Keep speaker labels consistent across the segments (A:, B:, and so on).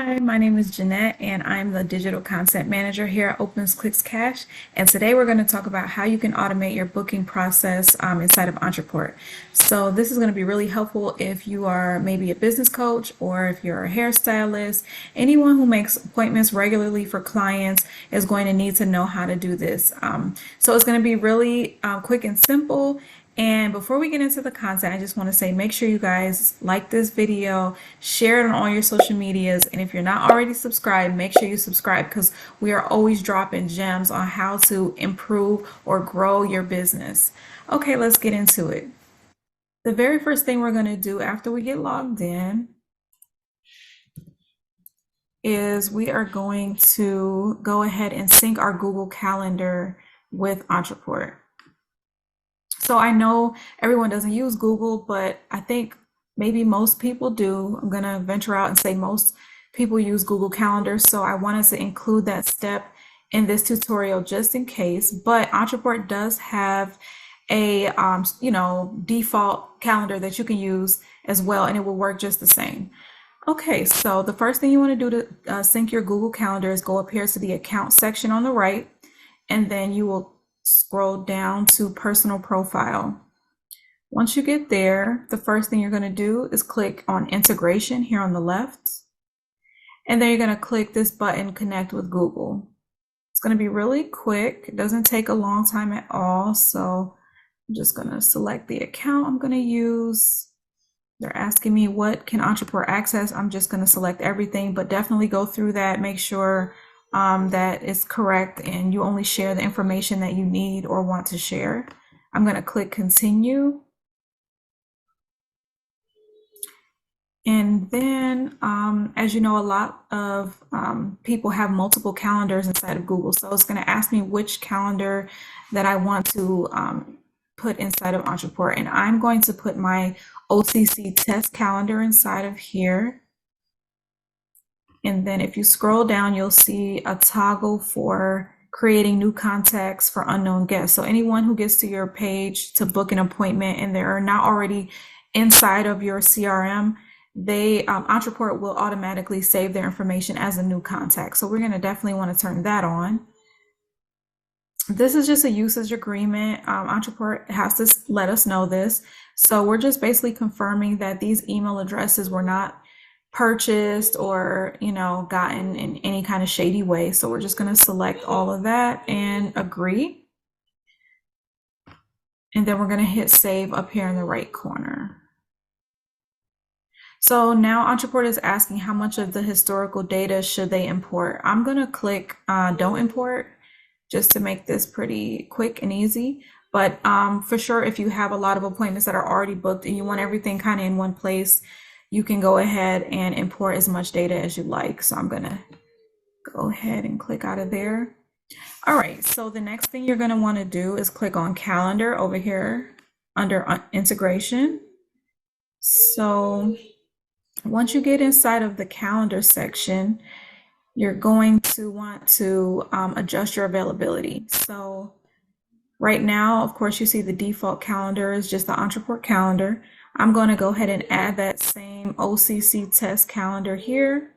A: Hi, my name is Jeannette, and I'm the digital content manager here at Opens Clicks Cash. And today we're going to talk about how you can automate your booking process inside of ONTRAPORT. So this is going to be really helpful if you are maybe a business coach or if you're a hairstylist. Anyone who makes appointments regularly for clients is going to need to know how to do this. So it's going to be really quick and simple. And before we get into the content, I just want to say make sure you guys like this video, share it on all your social medias, and if you're not already subscribed, make sure you subscribe because we are always dropping gems on how to improve or grow your business. Okay, let's get into it. The very first thing we're going to do after we get logged in is we are going to go ahead and sync our Google Calendar with ONTRAPORT. So I know everyone doesn't use Google, but I think maybe most people do. I'm going to venture out and say most people use Google Calendar. So I wanted to include that step in this tutorial just in case. But ONTRAPORT does have a default calendar that you can use as well, and it will work just the same. Okay, so the first thing you want to do to sync your Google Calendar is go up here to the account section on the right, and then you will scroll down to personal profile. Once you get there, the first thing you're going to do is click on integration here on the left. And then you're going to click this button, connect with Google. It's going to be really quick. It doesn't take a long time at all. So I'm just going to select the account I'm going to use. They're asking me what can ONTRAPORT access. I'm just going to select everything, but definitely go through that. Make sure that is correct and you only share the information that you need or want to share. I'm going to click continue. And then, as you know, a lot of people have multiple calendars inside of Google. So it's going to ask me which calendar that I want to put inside of ONTRAPORT. And I'm going to put my OTC test calendar inside of here. And then if you scroll down, you'll see a toggle for creating new contacts for unknown guests. So anyone who gets to your page to book an appointment and they're not already inside of your CRM, ONTRAPORT will automatically save their information as a new contact. So we're going to definitely want to turn that on. This is just a usage agreement. ONTRAPORT has to let us know this. So we're just basically confirming that these email addresses were not purchased or gotten in any kind of shady way. So we're just going to select all of that and agree, and then we're going to hit save up here in the right corner. So now ONTRAPORT is asking how much of the historical data should they import. I'm going to click don't import just to make this pretty quick and easy. But for sure, if you have a lot of appointments that are already booked and you want everything kind of in one place, you can go ahead and import as much data as you like. So I'm going to go ahead and click out of there. All right, so the next thing you're going to want to do is click on calendar over here under integration. So once you get inside of the calendar section, you're going to want to adjust your availability. So right now, of course, you see the default calendar is just the ONTRAPORT calendar. I'm going to go ahead and add that same OCC test calendar here.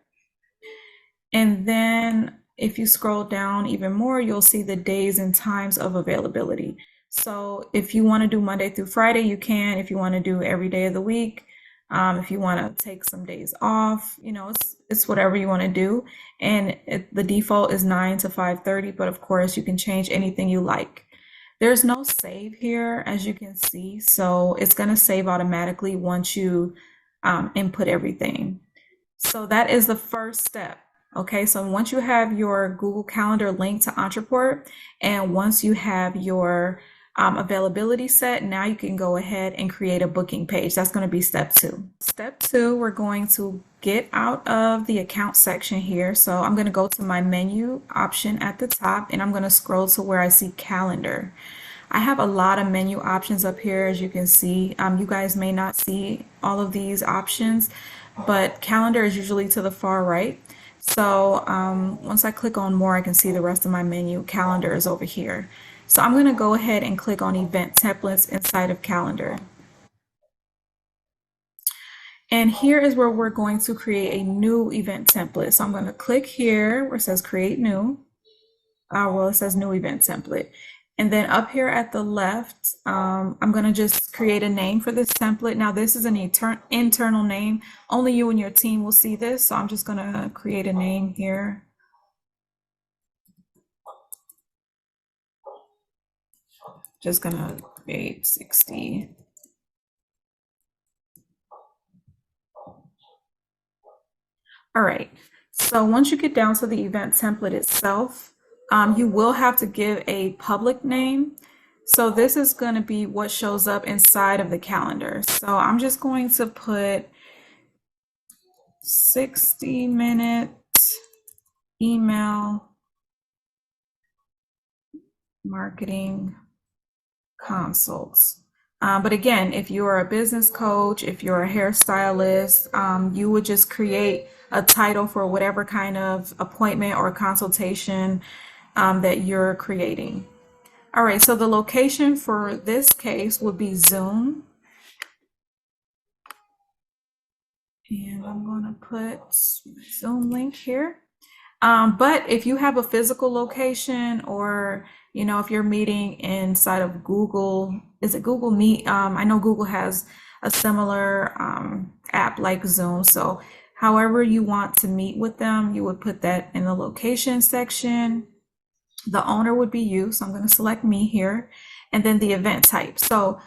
A: And then if you scroll down even more, you'll see the days and times of availability. So if you want to do Monday through Friday, you can. If you want to do every day of the week, if you want to take some days off, it's whatever you want to do. And the default is 9 to 5:30, but of course you can change anything you like. There's no save here, as you can see, so it's going to save automatically once you input everything. So that is the first step. Okay, so once you have your Google Calendar linked to ONTRAPORT, and once you have your availability set, now you can go ahead and create a booking page. That's going to be step 2. Step 2, we're going to get out of the account section here. So I'm going to go to my menu option at the top, and I'm going to scroll to where I see calendar. I have a lot of menu options up here, as you can see. You guys may not see all of these options, but calendar is usually to the far right. So once I click on more, I can see the rest of my menu. Calendar is over here. So I'm going to go ahead and click on event templates inside of calendar. And here is where we're going to create a new event template. So I'm going to click here where it says create new. Well, it says new event template. And then up here at the left, I'm going to just create a name for this template. Now, this is an internal name. Only you and your team will see this. So I'm just going to create a name here. Just going to create 60. All right. So once you get down to the event template itself, you will have to give a public name. So this is going to be what shows up inside of the calendar. So I'm just going to put 60-minute email marketing consults. But again, if you're a business coach, if you're a hairstylist, you would just create a title for whatever kind of appointment or consultation that you're creating. All right, so the location for this case would be Zoom. And I'm going to put Zoom link here. But if you have a physical location, or if you're meeting inside of Google, is it Google Meet? I know Google has a similar app like Zoom. So however you want to meet with them, you would put that in the location section. The owner would be you, so I'm going to select me here, and then the event type. So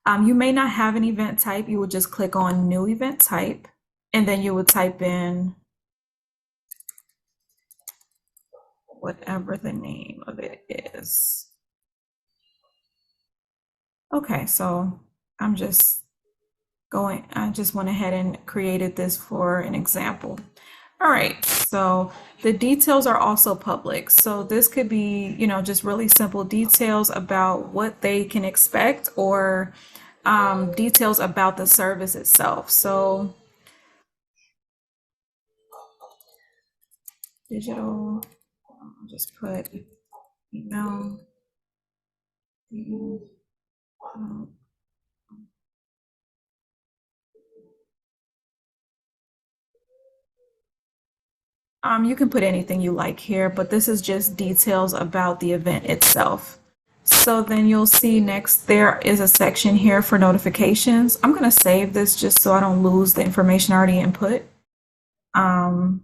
A: you may not have an event type. You would just click on new event type, and then you would type in whatever the name of it is. Okay, so I just went ahead and created this for an example. All right, so the details are also public. So this could be, just really simple details about what they can expect, or details about the service itself. So digital, I'll just put email. You can put anything you like here, but this is just details about the event itself. So then you'll see next there is a section here for notifications. I'm going to save this just so I don't lose the information I already input. I'm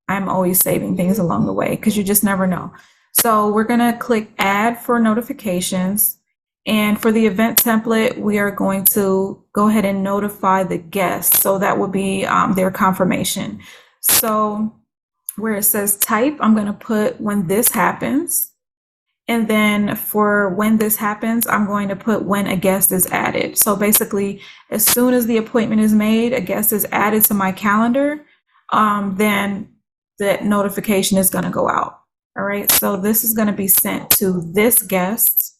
A: always saving things along the way because you just never know. So we're going to click add for notifications. And for the event template, we are going to go ahead and notify the guests. So that would be their confirmation. So where it says type, I'm going to put when this happens. And then for when this happens, I'm going to put when a guest is added. So basically, as soon as the appointment is made, a guest is added to my calendar, then that notification is going to go out. All right, so this is going to be sent to this guest.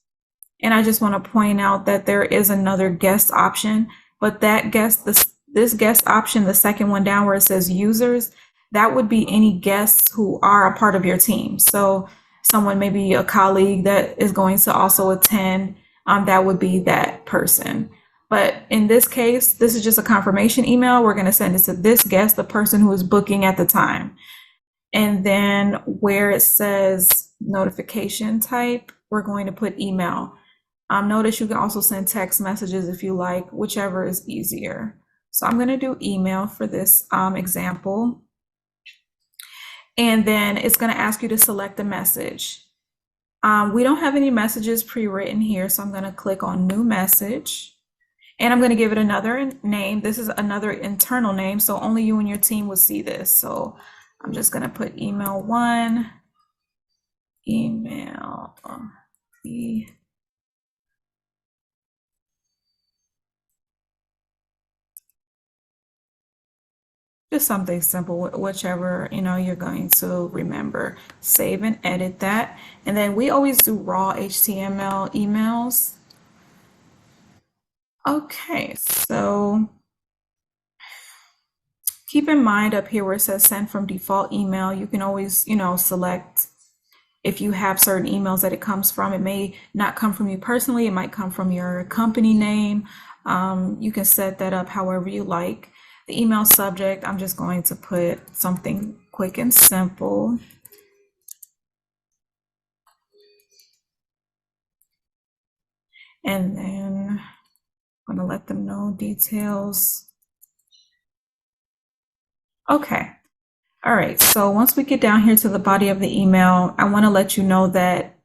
A: And I just want to point out that there is another guest option, but that guest, this guest option, the second one down where it says users, that would be any guests who are a part of your team. So someone, maybe a colleague that is going to also attend, that would be that person. But in this case, this is just a confirmation email. We're going to send it to this guest, the person who is booking at the time. And then where it says notification type, we're going to put email. Notice you can also send text messages if you like, whichever is easier. So I'm going to do email for this example. And then it's going to ask you to select a message. We don't have any messages pre-written here, so I'm going to click on new message. And I'm going to give it another name. This is another internal name, so only you and your team will see this. So I'm just going to put email 1, email just something simple, whichever you're going to remember. Save and edit that. And then we always do raw HTML emails. Okay, so keep in mind up here where it says send from default email, you can always select if you have certain emails that it comes from. It may not come from you personally, it might come from your company name. You can set that up however you like. The email subject, I'm just going to put something quick and simple. And then I'm going to let them know details. Okay. All right. So once we get down here to the body of the email, I want to let you know that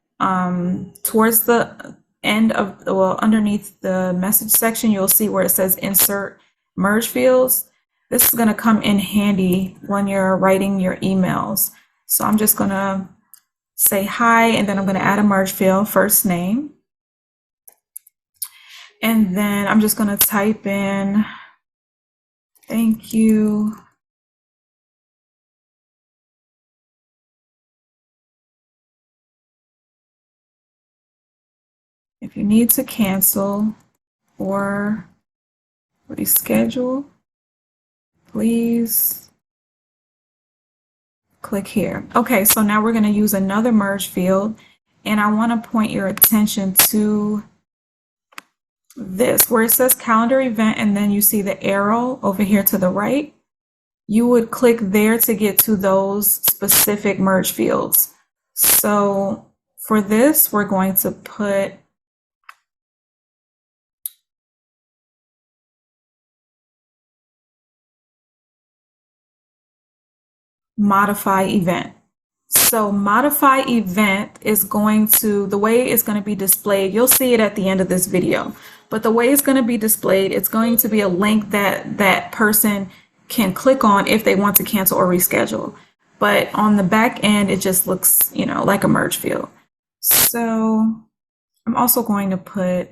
A: towards the end of, well, underneath the message section, you'll see where it says insert merge fields. This is going to come in handy when you're writing your emails. So I'm just going to say hi, and then I'm going to add a merge field, first name. And then I'm just going to type in, thank you. If you need to cancel or reschedule, please click here. Okay, so now we're going to use another merge field, and I want to point your attention to this where it says calendar event, and then you see the arrow over here to the right. You would click there to get to those specific merge fields. So for this, we're going to put modify event. So modify event is going to, the way it's going to be displayed, you'll see it at the end of this video, but the way it's going to be displayed, it's going to be a link that that person can click on if they want to cancel or reschedule. But on the back end, it just looks, you know, like a merge field. So I'm also going to put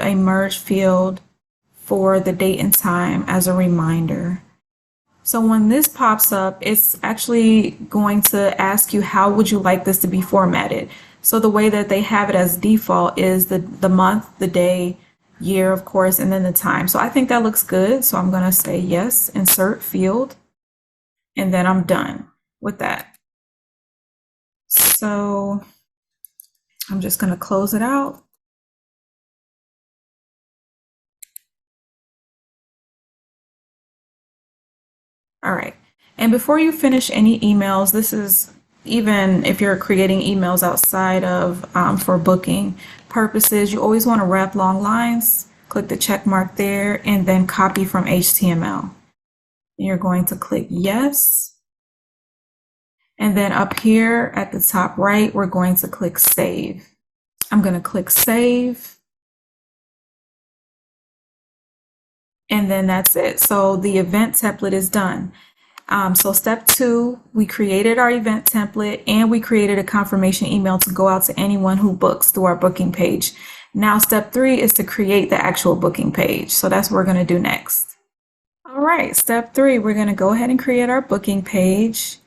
A: a merge field for the date and time as a reminder. So when this pops up, it's actually going to ask you how would you like this to be formatted. So the way that they have it as default is the month, the day, year, of course, and then the time. So I think that looks good. So I'm going to say yes, insert field, and then I'm done with that. So I'm just going to close it out. All right. And before you finish any emails, this is even if you're creating emails outside of for booking purposes, you always want to wrap long lines. Click the check mark there and then copy from HTML. You're going to click yes. And then up here at the top right, we're going to click save. I'm going to click save. And then that's it. So the event template is done. So step 2, we created our event template and we created a confirmation email to go out to anyone who books through our booking page. Now step 3 is to create the actual booking page. So that's what we're going to do next. All right, step 3, we're going to go ahead and create our booking page.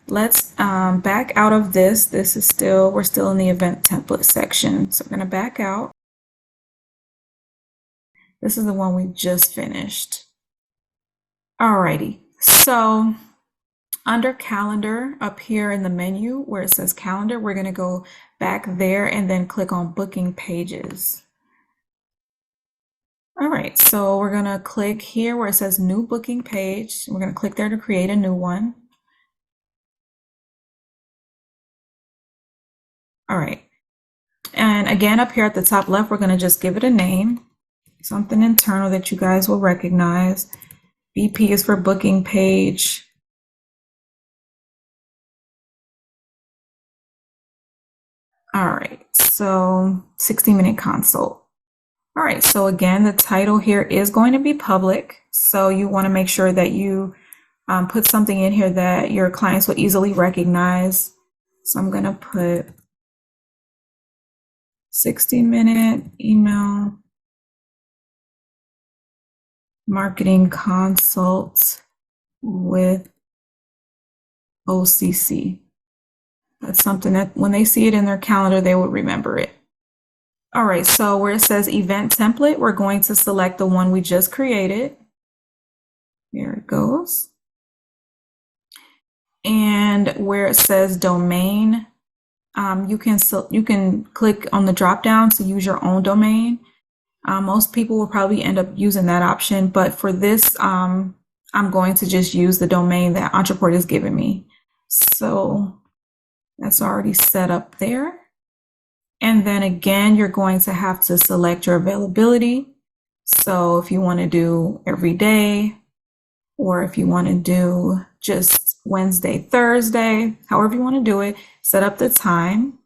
A: Let's back out of this. We're still in the event template section. So we're going to back out. This is the one we just finished. Alrighty, so under calendar up here in the menu where it says calendar, we're going to go back there and then click on booking pages. All right, so we're going to click here where it says new booking page. We're going to click there to create a new one. All right, and again up here at the top left, we're going to just give it a name, something internal that you guys will recognize. BP is for booking page. All right, so 60-minute consult. All right, so again, the title here is going to be public. So you want to make sure that you put something in here that your clients will easily recognize. So I'm going to put 60-minute email marketing consult with OCC. That's something that when they see it in their calendar, they will remember it. All right, so where it says event template, we're going to select the one we just created. Here it goes. And where it says domain, you can click on the drop down to use your own domain. Most people will probably end up using that option, but for this, I'm going to just use the domain that Ontraport has given me. So that's already set up there. And then again, you're going to have to select your availability. So if you want to do every day, or if you want to do just Wednesday, Thursday, however you want to do it, set up the time.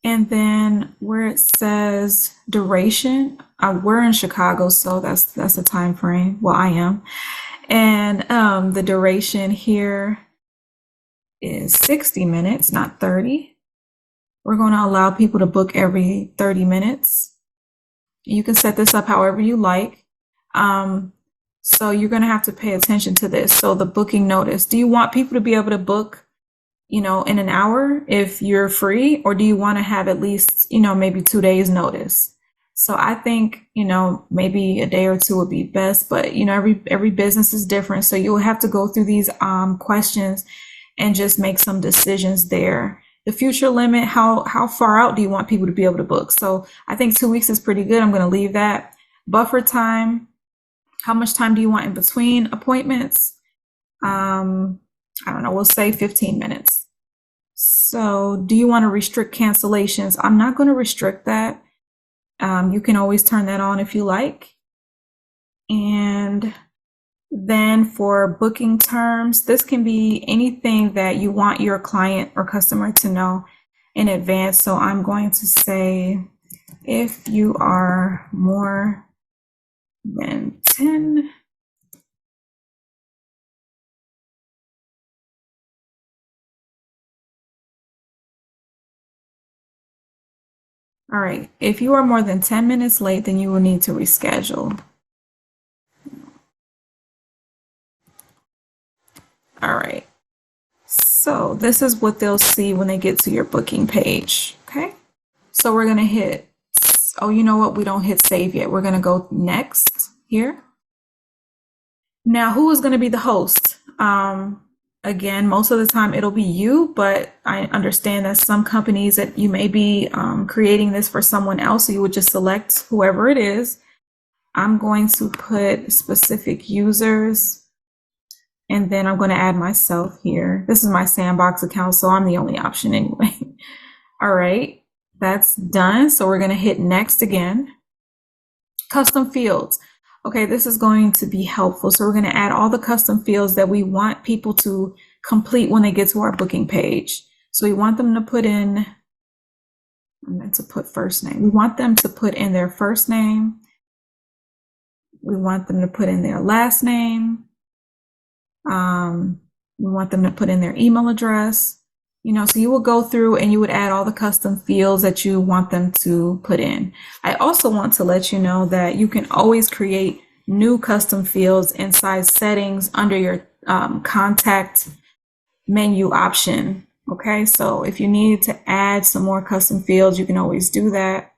A: And then where it says duration, we're in Chicago, so that's the time frame. Well, I am. And the duration here is 60 minutes, not 30. We're going to allow people to book every 30 minutes. You can set this up however you like. So you're going to have to pay attention to this. So the booking notice, do you want people to be able to book, in an hour if you're free, or do you want to have at least, maybe 2 days notice? So I think, maybe a day or two would be best, but every business is different. So you'll have to go through these questions and just make some decisions there. The future limit, how far out do you want people to be able to book? So I think 2 weeks is pretty good. I'm going to leave that. Buffer time, how much time do you want in between appointments? I don't know, we'll say 15 minutes. So do you want to restrict cancellations? I'm not going to restrict that. You can always turn that on if you like. And then for booking terms, this can be anything that you want your client or customer to know in advance. So I'm going to say, if you are more than 10 All right, if you are more than 10 minutes late, then you will need to reschedule. All right, so this is what they'll see when they get to your booking page, okay? So we're gonna hit, oh, you know what? We don't hit save yet. We're gonna go next here. Now, who is gonna be the host? Again, most of the time it'll be you, but I understand that some companies that you may be creating this for someone else, so you would just select whoever it is. I'm going to put specific users, and then I'm going to add myself here. This is my sandbox account, so I'm the only option anyway. All right, that's done. So we're going to hit next again. Custom fields. Okay, this is going to be helpful. So we're going to add all the custom fields that we want people to complete when they get to our booking page. So we want them to put in, I meant to put first name. We want them to put in their first name. We want them to put in their last name. We want them to put in their email address. So you will go through and you would add all the custom fields that you want them to put in. I also want to let you know that you can always create new custom fields inside settings under your contact menu option. Okay, so if you need to add some more custom fields, you can always do that.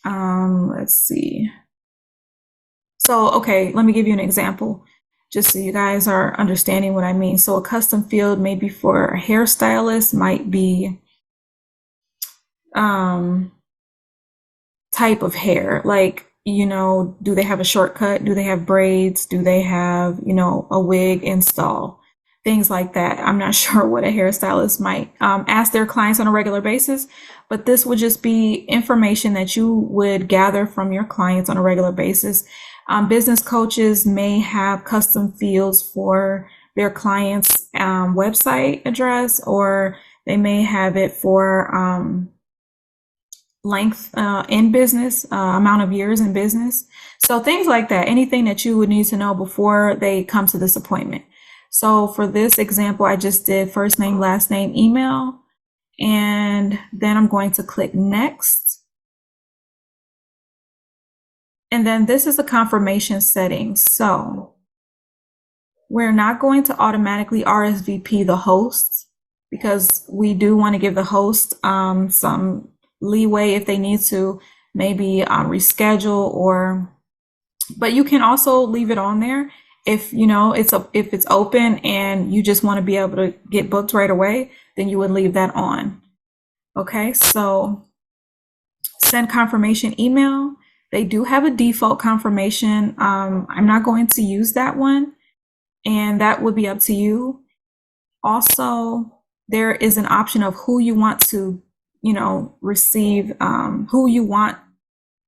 A: Let's see. So, okay, let me give you an example, just so you guys are understanding what I mean. So a custom field maybe for a hairstylist might be type of hair, like, do they have a shortcut? Do they have braids? Do they have, a wig install? Things like that. I'm not sure what a hairstylist might ask their clients on a regular basis, but this would just be information that you would gather from your clients on a regular basis. Business coaches may have custom fields for their client's website address, or they may have it for length in business, amount of years in business. So things like that, anything that you would need to know before they come to this appointment. So for this example, I just did first name, last name, email, and then I'm going to click next. And then this is a confirmation setting. So we're not going to automatically RSVP the host, because we do want to give the host some leeway if they need to maybe reschedule, but you can also leave it on there If you know if it's open and you just want to be able to get booked right away, then you would leave that on. Okay, so send confirmation email. They do have a default confirmation. I'm not going to use that one, and that would be up to you. Also, there is an option of who you want to, receive, who you want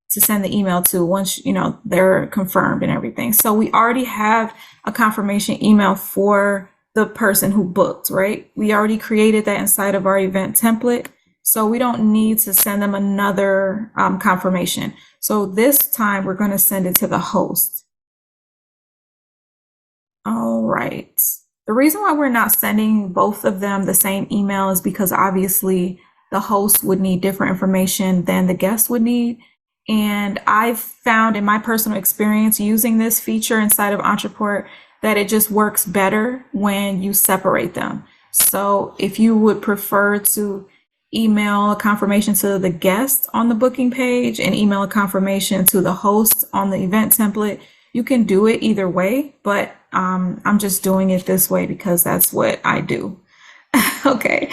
A: to send the email to once, they're confirmed and everything. So we already have a confirmation email for the person who booked, right? We already created that inside of our event template. So we don't need to send them another confirmation. So this time we're going to send it to the host. All right. The reason why we're not sending both of them the same email is because obviously the host would need different information than the guest would need. And I've found in my personal experience using this feature inside of Ontraport that it just works better when you separate them. So if you would prefer to email a confirmation to the guest on the booking page and email a confirmation to the host on the event template, you can do it either way, but I'm just doing it this way because that's what I do. Okay.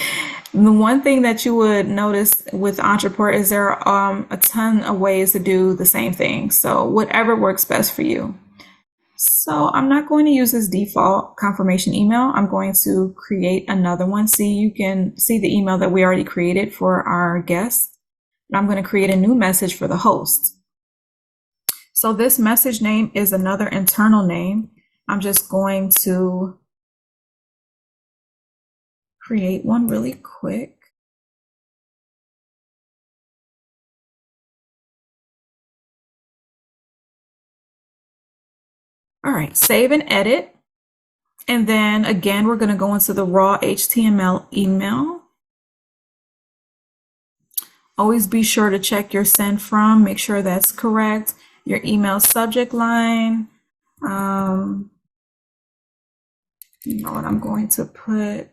A: The one thing that you would notice with Ontraport is there are a ton of ways to do the same thing. So whatever works best for you. So I'm not going to use this default confirmation email. I'm going to create another one. See, you can see the email that we already created for our guest. And I'm going to create a new message for the host. So this message name is another internal name. I'm just going to create one really quick. All right, save and edit. And then again, we're going to go into the raw HTML email. Always be sure to check your send from, make sure that's correct. Your email subject line. You know what I'm going to put?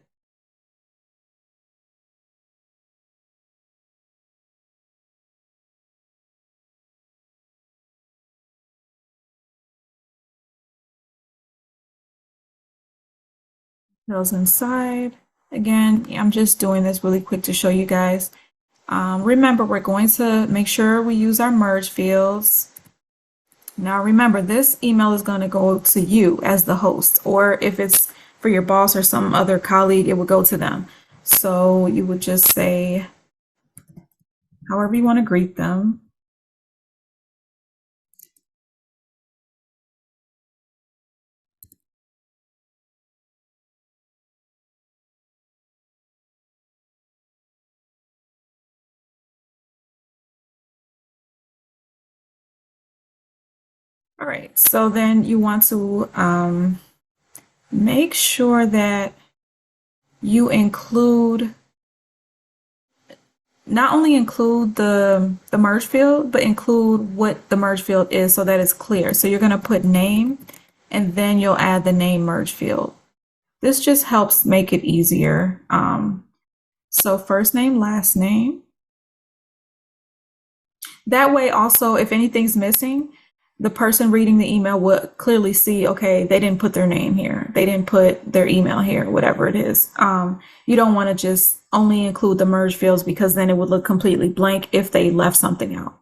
A: Those inside. Again, I'm just doing this really quick to show you guys. Remember, we're going to make sure we use our merge fields. Now remember, this email is going to go to you as the host, or if it's for your boss or some other colleague, it would go to them. So you would just say, however you want to greet them. All right, so then you want to make sure that you include, not only include the merge field, but include what the merge field is so that it's clear. So you're going to put name and then you'll add the name merge field. This just helps make it easier. So first name, last name. That way also, if anything's missing, the person reading the email would clearly see, okay, they didn't put their name here. They didn't put their email here, whatever it is. You don't want to just only include the merge fields because then it would look completely blank if they left something out.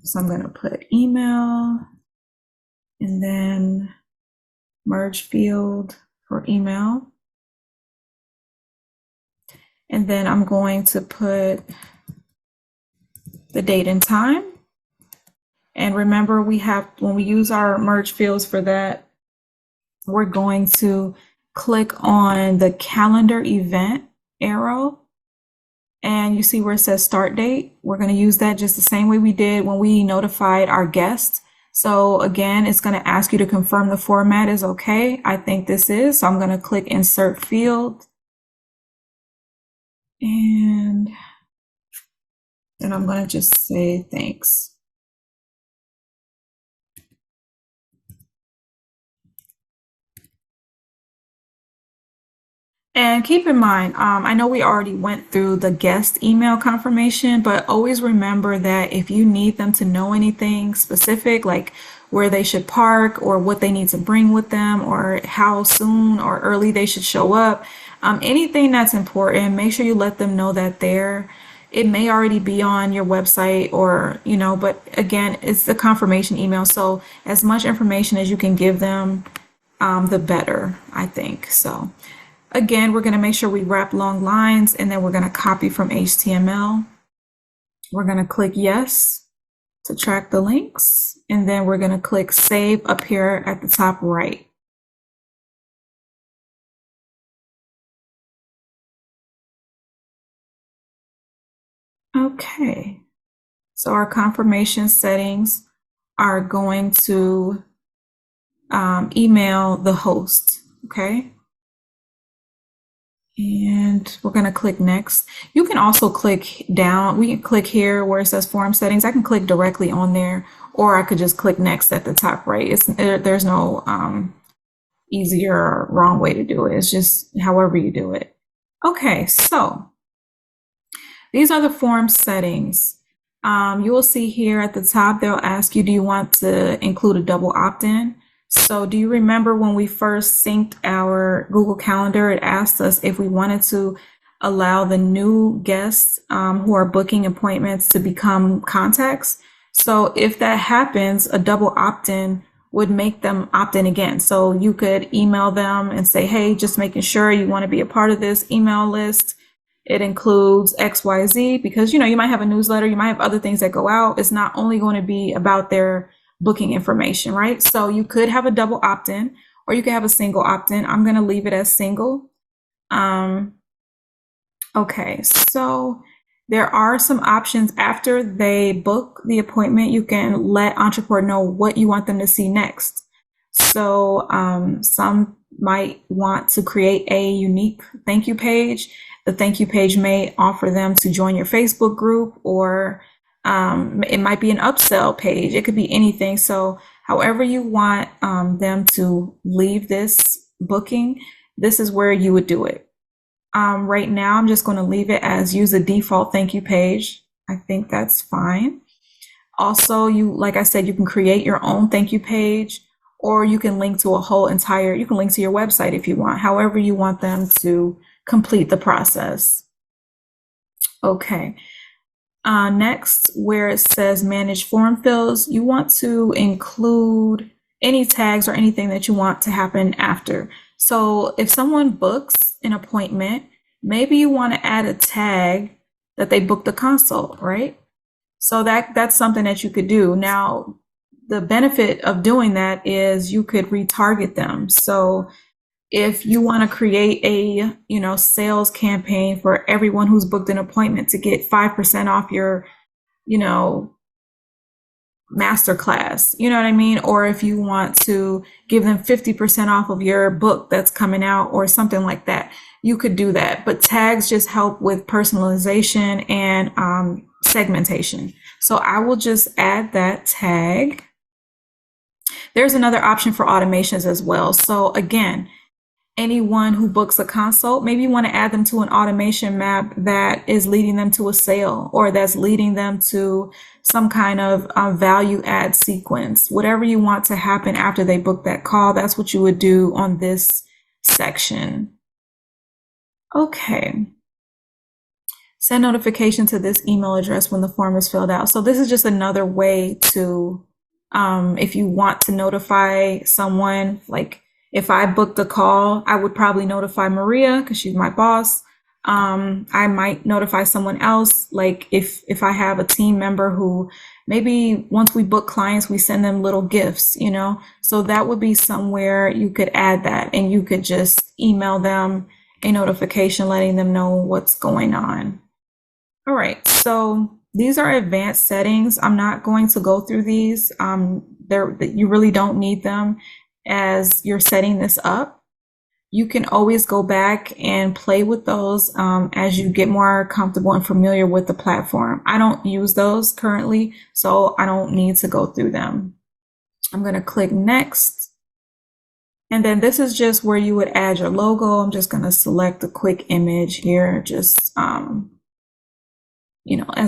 A: So I'm going to put email and then merge field for email. And then I'm going to put the date and time. And remember, we have, when we use our merge fields for that, we're going to click on the calendar event arrow. And you see where it says start date. We're going to use that just the same way we did when we notified our guest. So again, it's going to ask you to confirm the format is okay. I think this is. So I'm going to click insert field. And then I'm going to just say thanks. And keep in mind, I know we already went through the guest email confirmation, but always remember that if you need them to know anything specific, like where they should park or what they need to bring with them or how soon or early they should show up. Anything that's important, make sure you let them know that there. It may already be on your website or, but again, it's the confirmation email. So as much information as you can give them, the better, I think. So again, we're going to make sure we wrap long lines and then we're going to copy from HTML. We're going to click yes to track the links. And then we're going to click save up here at the top right. Okay. So our confirmation settings are going to email the host. Okay. And we're going to click next. You can also click down. We can click here where it says form settings. I can click directly on there, or I could just click next at the top right. There's no easier or wrong way to do it. It's just however you do it. Okay, so these are the form settings. You will see here at the top, they'll ask you, do you want to include a double opt-in? So do you remember when we first synced our Google Calendar, it asked us if we wanted to allow the new guests who are booking appointments to become contacts? So if that happens, a double opt-in would make them opt in again. So you could email them and say, hey, just making sure you want to be a part of this email list. It includes XYZ because, you might have a newsletter, you might have other things that go out. It's not only going to be about their booking information, right? So you could have a double opt-in or you could have a single opt-in. I'm going to leave it as single. Okay, so there are some options after they book the appointment. You can let Ontraport know what you want them to see next. So some might want to create a unique thank you page. The thank you page may offer them to join your Facebook group, or it might be an upsell page. It could be anything. So however you want them to leave this booking, this is where you would do it. Right now, I'm just going to leave it as use a default thank you page. I think that's fine. Also, like I said, you can create your own thank you page, or you can link to you can link to your website if you want, however you want them to complete the process. Okay. Next, where it says manage form fills, you want to include any tags or anything that you want to happen after. So if someone books an appointment, maybe you want to add a tag that they booked a consult, right? So that's something that you could do. Now, the benefit of doing that is you could retarget them. So if you want to create a, sales campaign for everyone who's booked an appointment to get 5% off your, masterclass, you know what I mean? Or if you want to give them 50% off of your book that's coming out or something like that, you could do that. But tags just help with personalization and segmentation. So I will just add that tag. There's another option for automations as well. So again, anyone who books a consult, maybe you want to add them to an automation map that is leading them to a sale, or that's leading them to some kind of value add sequence. Whatever you want to happen after they book that call, that's what you would do on this section. Okay. Send notification to this email address when the form is filled out. So this is just another way to, if you want to notify someone, like if I booked a call, I would probably notify Maria because she's my boss. I might notify someone else. Like if I have a team member who maybe once we book clients, we send them little gifts, so that would be somewhere you could add that, and you could just email them a notification letting them know what's going on. All right. So these are advanced settings. I'm not going to go through these. You really don't need them as you're setting this up. You can always go back and play with those as you get more comfortable and familiar with the platform. I don't use those currently, so I don't need to go through them. I'm going to click next. And then this is just where you would add your logo. I'm just going to select a quick image here. Just, as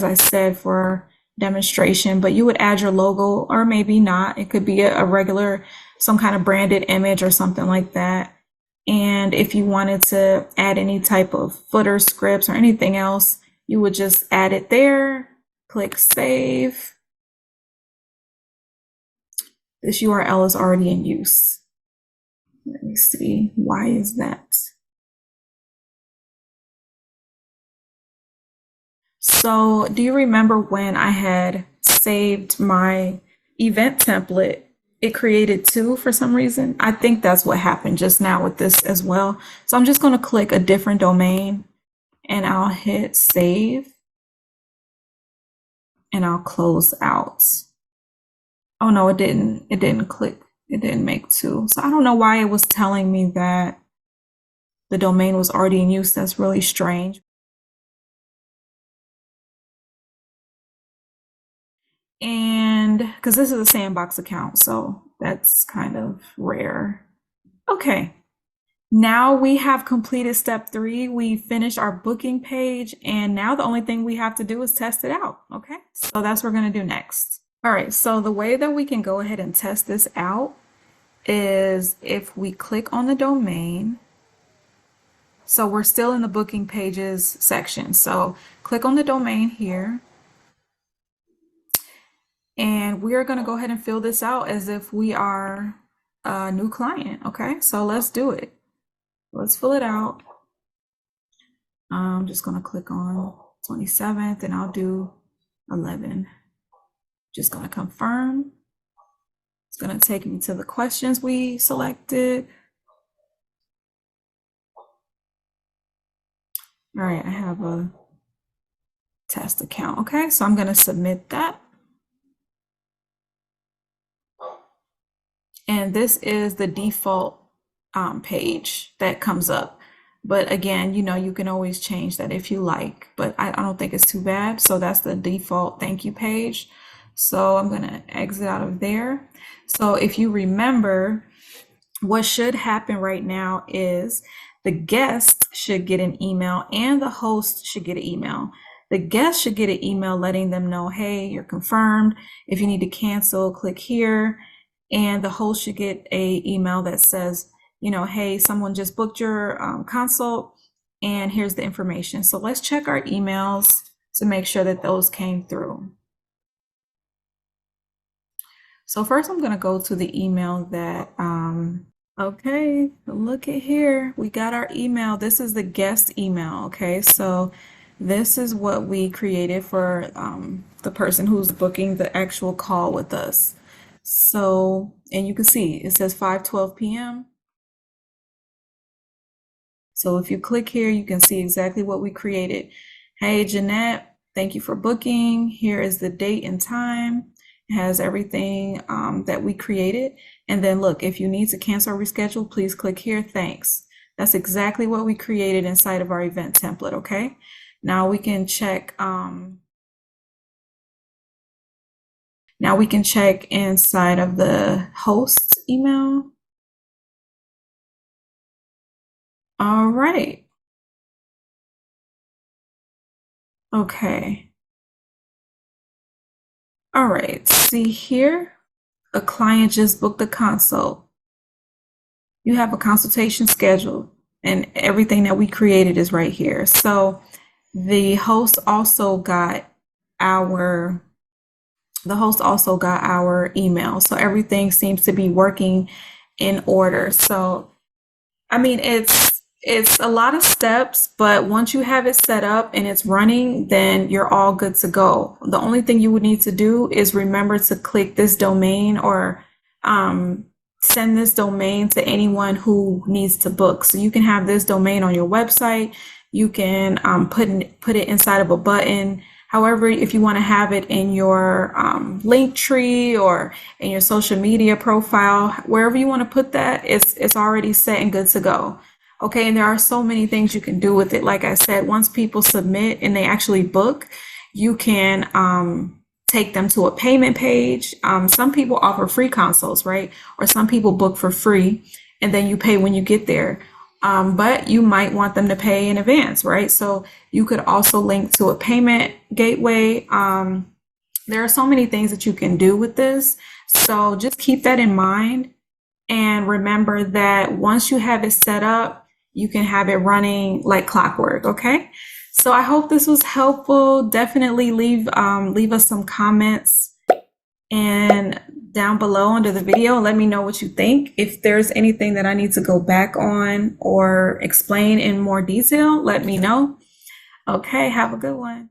A: I said, for, demonstration, but you would add your logo or maybe not. It could be a regular, some kind of branded image or something like that. And if you wanted to add any type of footer scripts or anything else, you would just add it there, click save. This URL is already in use. Let me see, why is that? So do you remember when I had saved my event template? It created two for some reason. I think that's what happened just now with this as well. So I'm just going to click a different domain and I'll hit save and I'll close out. Oh no, it didn't. It didn't click. It didn't make two. So I don't know why it was telling me that the domain was already in use. That's really strange. And because this is a sandbox account, so that's kind of rare. Okay, now we have completed step 3. We finished our booking page, and now the only thing we have to do is test it out. Okay, so that's what we're going to do next. All right, so the way that we can go ahead and test this out is if we click on the domain. So we're still in the booking pages section. So click on the domain here. And we're going to go ahead and fill this out as if we are a new client. Okay, so let's do it. Let's fill it out. I'm just going to click on 27th and I'll do 11. Just going to confirm. It's going to take me to the questions we selected. All right, I have a test account. Okay, so I'm going to submit that. And this is the default page that comes up. But again, you know, you can always change that if you like, but I don't think it's too bad. So that's the default thank you page. So I'm going to exit out of there. So if you remember, what should happen right now is the guest should get an email and the host should get an email. The guest should get an email letting them know, hey, you're confirmed. If you need to cancel, click here. And the host should get a email that says, you know, hey, someone just booked your consult and here's the information. So let's check our emails to make sure that those came through. So first I'm going to go to the email that, okay, look at here. We got our email. This is the guest email. Okay, so this is what we created for the person who's booking the actual call with us. So, and you can see it says 5:12 p.m. So if you click here, you can see exactly what we created. Hey, Jeannette, thank you for booking. Here is the date and time. It has everything that we created. And then look, if you need to cancel or reschedule, please click here. Thanks. That's exactly what we created inside of our event template, okay? Now we can check inside of the host email. All right. Okay. All right. See here, a client just booked a consult. You have a consultation scheduled and everything that we created is right here. So the host also got our email. So everything seems to be working in order. So, I mean, it's a lot of steps, but once you have it set up and it's running, then you're all good to go. The only thing you would need to do is remember to click this domain or send this domain to anyone who needs to book. So you can have this domain on your website. You can put it inside of a button. However, if you want to have it in your link tree or in your social media profile, wherever you want to put that, it's already set and good to go. Okay, and there are so many things you can do with it. Like I said, once people submit and they actually book, you can take them to a payment page. Some people offer free consults, right? Or some people book for free and then you pay when you get there. But you might want them to pay in advance, right? So you could also link to a payment gateway. There are so many things that you can do with this. So just keep that in mind and remember that once you have it set up, you can have it running like clockwork. Okay. So I hope this was helpful. Definitely leave us some comments and down below under the video. Let me know what you think. If there's anything that I need to go back on or explain in more detail, let me know. Okay, have a good one.